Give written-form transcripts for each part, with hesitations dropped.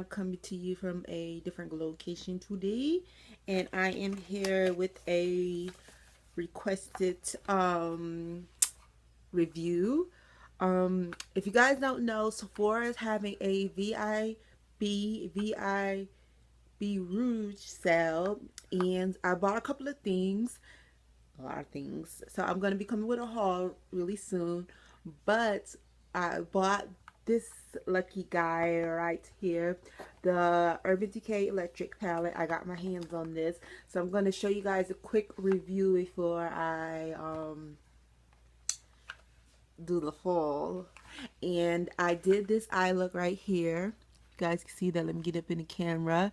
Fav coming to you from a different location today, and I am here with a requested review. If you guys don't know, Sephora is having a VIB Rouge sale, and I bought a couple of things, a lot of things. So I'm gonna be coming with a haul really soon, but I bought this lucky guy right here, the Urban Decay electric palette. I got my hands on this, so I'm going to show you guys a quick review before I do the haul. And I did this eye look right here. You guys can see that. Let me get up in the camera.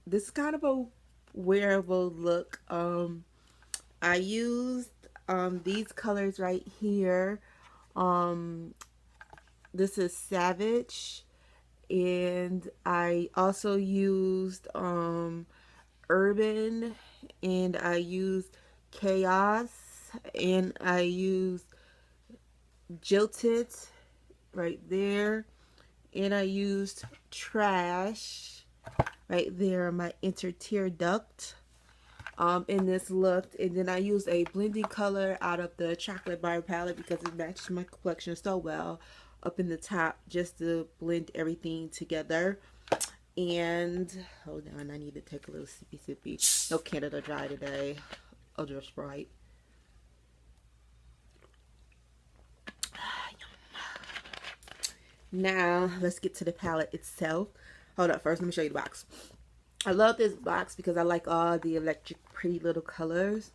This is kind of a wearable look. I used these colors right here. This is Savage, and I also used Urban, and I used Chaos, and I used Jilted right there, and I used Trash right there, my inter-tear duct in this look. And then I used a blending color out of the chocolate bar palette because it matches my complexion so well up in the top, just to blend everything together. And hold on, I need to take a little sippy. No Canada Dry today. I'll just Sprite. Now let's get to the palette itself. Hold up, first let me show you the box. I love this box because I like all the electric pretty little colors.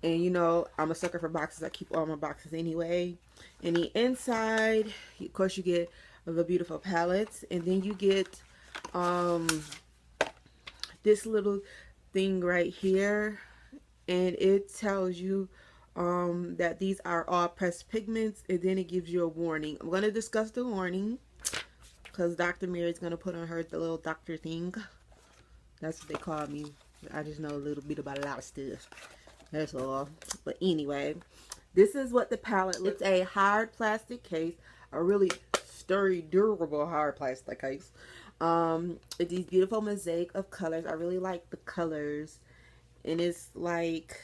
And you know, I'm a sucker for boxes. I keep all my boxes anyway. And the inside, of course, you get the beautiful palettes. And then you get this little thing right here. And it tells you that these are all pressed pigments. And then it gives you a warning. I'm going to discuss the warning because Dr. Mary's going to put on her the little doctor thing. That's what they call me. I just know a little bit about a lot of stuff. That's all. But anyway, this is what the palette looks. It's a hard plastic case, a really sturdy, durable hard plastic case. With these beautiful mosaic of colors. I really like the colors, and it's like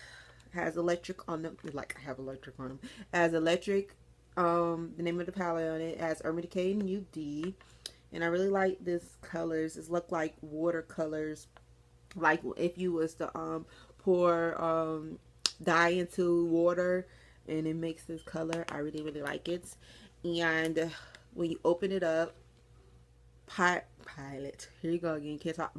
has electric on them. Like I have electric on them. It has electric. The name of the palette on it has Urban Decay and UD, and I really like this colors. It's look like watercolors, like if you was to pour dye into water and it makes this color. I really like it. And when you open it up, palette, here you go again, can't talk.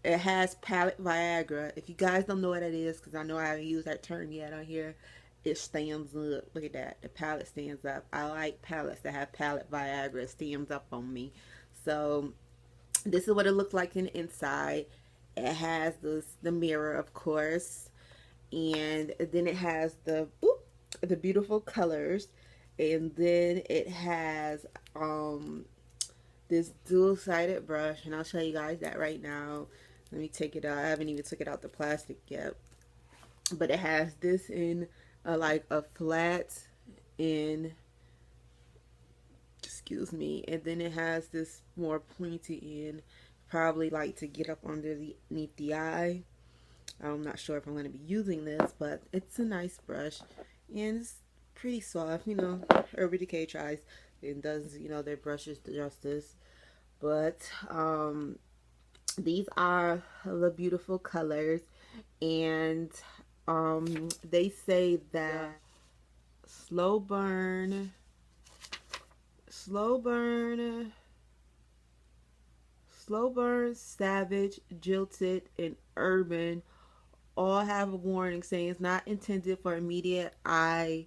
It has palette Viagra. If you guys don't know what that is, because I know I haven't used that term yet on here, it stands up. Look at that, the palette stands up. I like palettes that have palette Viagra. It stands up on me. So this is what it looks like in the inside. It has the mirror, of course, and then it has the beautiful colors, and then it has this dual-sided brush, and I'll show you guys that right now. Let me take it out. I haven't even took it out the plastic yet, but it has this in like a flat in, excuse me, and then it has this more pointy end, probably like to get up underneath the eye. I'm not sure if I'm going to be using this, but it's a nice brush and it's pretty soft. You know, Urban Decay tries and does, you know, their brushes justice. But these are the beautiful colors, and they say that slow burn, Savage, Jilted, and Urban all have a warning saying it's not intended for immediate eye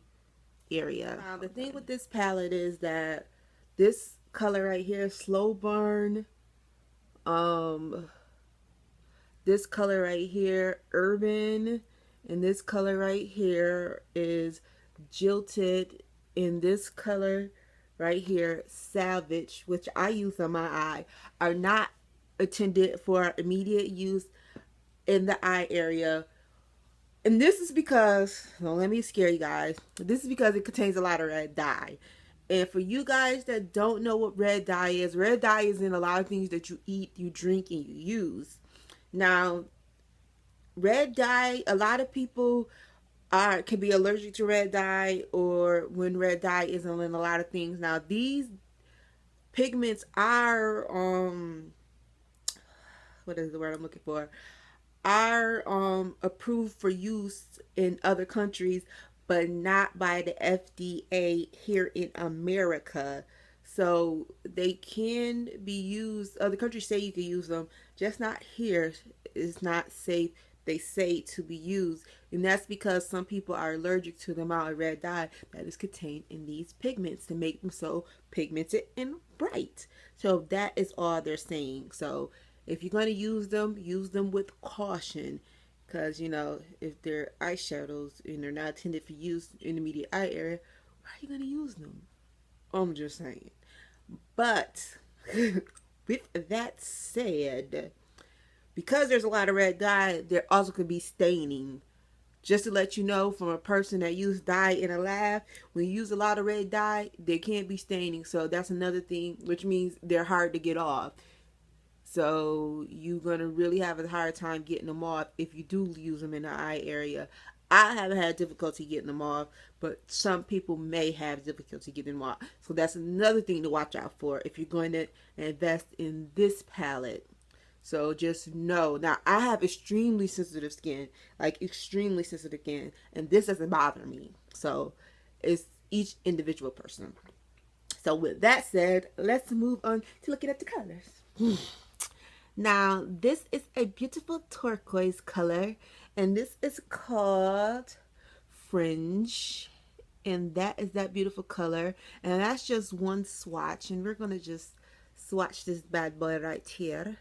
area. The thing with this palette is that this color right here, Slow Burn, this color right here, Urban, and this color right here is Jilted, and this color right here, Savage, which I use on my eye, are not intended for immediate use in the eye area. And this is because, well, let me scare you guys, this is because it contains a lot of red dye, And for you guys that don't know what red dye is in a lot of things that you eat, you drink, and you use. Now, red dye, a lot of people can be allergic to red dye, or when red dye isn't in a lot of things. Now, these pigments are what is the word I'm looking for? Are approved for use in other countries, but not by the FDA here in America. So they can be used. Other countries say you can use them, just not here. It's not safe. They say to be used, and that's because some people are allergic to the amount of red dye that is contained in these pigments to make them so pigmented and bright. So that is all they're saying. So if you're going to use them with caution. Because, you know, if they're eyeshadows and they're not intended for use in the immediate eye area, why are you going to use them? I'm just saying. But with that said, because there's a lot of red dye, there also could be staining. Just to let you know, from a person that used dye in a lab, when you use a lot of red dye, there can't be staining. So that's another thing, which means they're hard to get off. So you're going to really have a hard time getting them off if you do use them in the eye area. I haven't had difficulty getting them off, but some people may have difficulty getting them off. So that's another thing to watch out for if you're going to invest in this palette. So just know. Now, I have extremely sensitive skin, like extremely sensitive skin, and this doesn't bother me. So it's each individual person. So with that said, let's move on to looking at the colors. Now, this is a beautiful turquoise color, and this is called Fringe, and that is that beautiful color, and that's just one swatch, and we're going to just swatch this bad boy right here,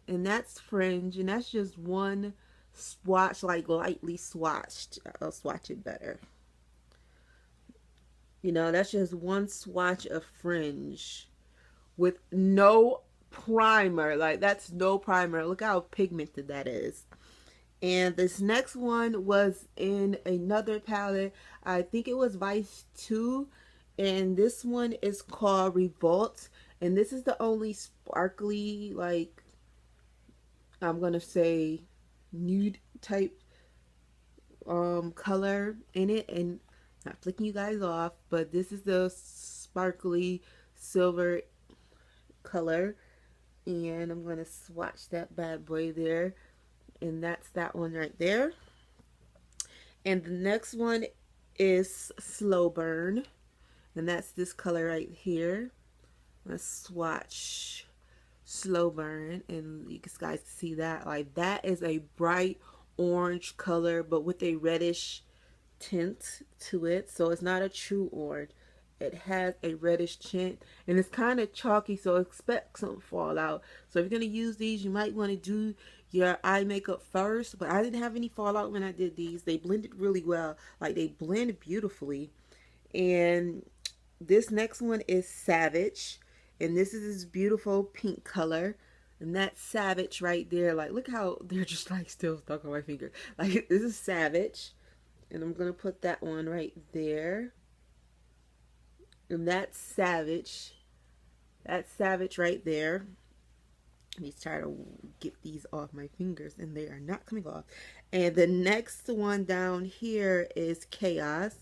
and that's Fringe, and that's just one swatch, like lightly swatched. I'll swatch it better. You know, that's just one swatch of Fringe with no primer. Like, that's no primer. Look how pigmented that is. And this next one was in another palette. I think it was Vice 2, and this one is called Revolt, and this is the only sparkly, like, I'm gonna say nude type color in it. And not flicking you guys off, but this is the sparkly silver color, and I'm going to swatch that bad boy there, and that's that one right there. And the next one is Slow Burn, and that's this color right here. Let's swatch Slow Burn, and you guys can see that, like, that is a bright orange color but with a reddish tint to it. So it's not a true orange, it has a reddish tint, and it's kind of chalky, so expect some fallout. So if you're going to use these, you might want to do your eye makeup first, but I didn't have any fallout when I did these. They blended really well, like they blend beautifully. And this next one is Savage, and this is this beautiful pink color, and that's Savage right there. Like, look how they're just like still stuck on my finger. Like, this is Savage, and I'm gonna put that one right there, and that's Savage. That's Savage right there. Let me try to get these off my fingers, and they are not coming off. And the next one down here is Chaos,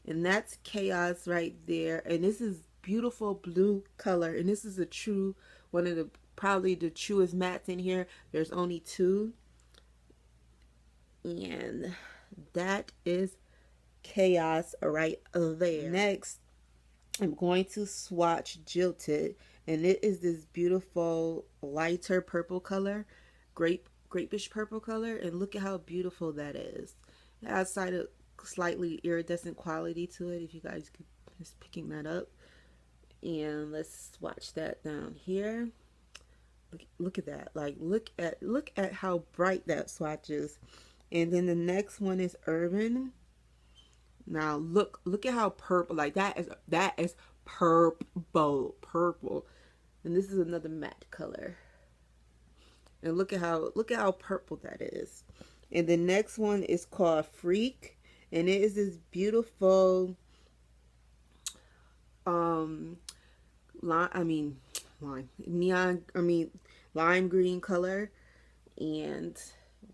and that's Chaos right there. And this is beautiful blue color, and this is a true one of the probably the truest mattes in here. There's only two, and that is Chaos right there. Next, I'm going to swatch Jilted, and it is this beautiful lighter purple color, grapish purple color, and look at how beautiful that is. Outside of slightly iridescent quality to it, if you guys could just picking that up. And let's swatch that down here. Look at that. Like, look at how bright that swatch is. And then the next one is Urban. Now look at how purple, like that is purple. And this is another matte color. And look at how purple that is. And the next one is called Freak, and it is this beautiful um lime I mean lime neon I mean lime green color, and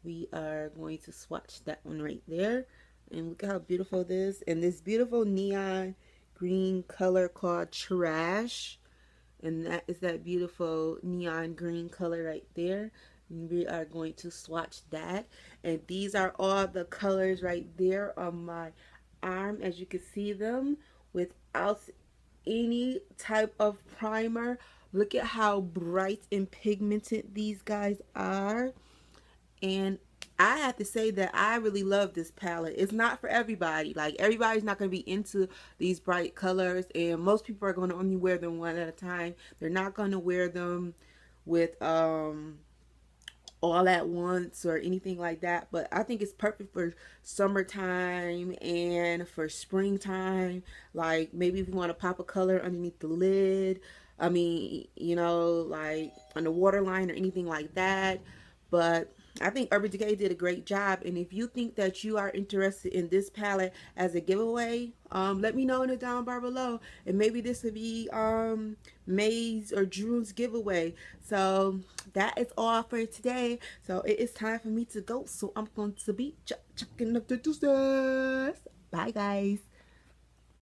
we are going to swatch that one right there. And look at how beautiful this, and this beautiful neon green color called Trash, and that is that beautiful neon green color right there. And we are going to swatch that, and these are all the colors right there on my arm, as you can see them, without any type of primer. Look at how bright and pigmented these guys are. And I have to say that I really love this palette. It's not for everybody. Like, everybody's not going to be into these bright colors, and most people are going to only wear them one at a time. They're not going to wear them with all at once or anything like that. But I think it's perfect for summertime and for springtime. Like, maybe if you want to pop a color underneath the lid, I mean, you know, like on the waterline or anything like that. But I think Urban Decay did a great job. And if you think that you are interested in this palette as a giveaway, let me know in the down bar below. And maybe this would be May's or June's giveaway. So that is all for today. So it is time for me to go. So I'm going to be chucking up the deuces. Bye, guys.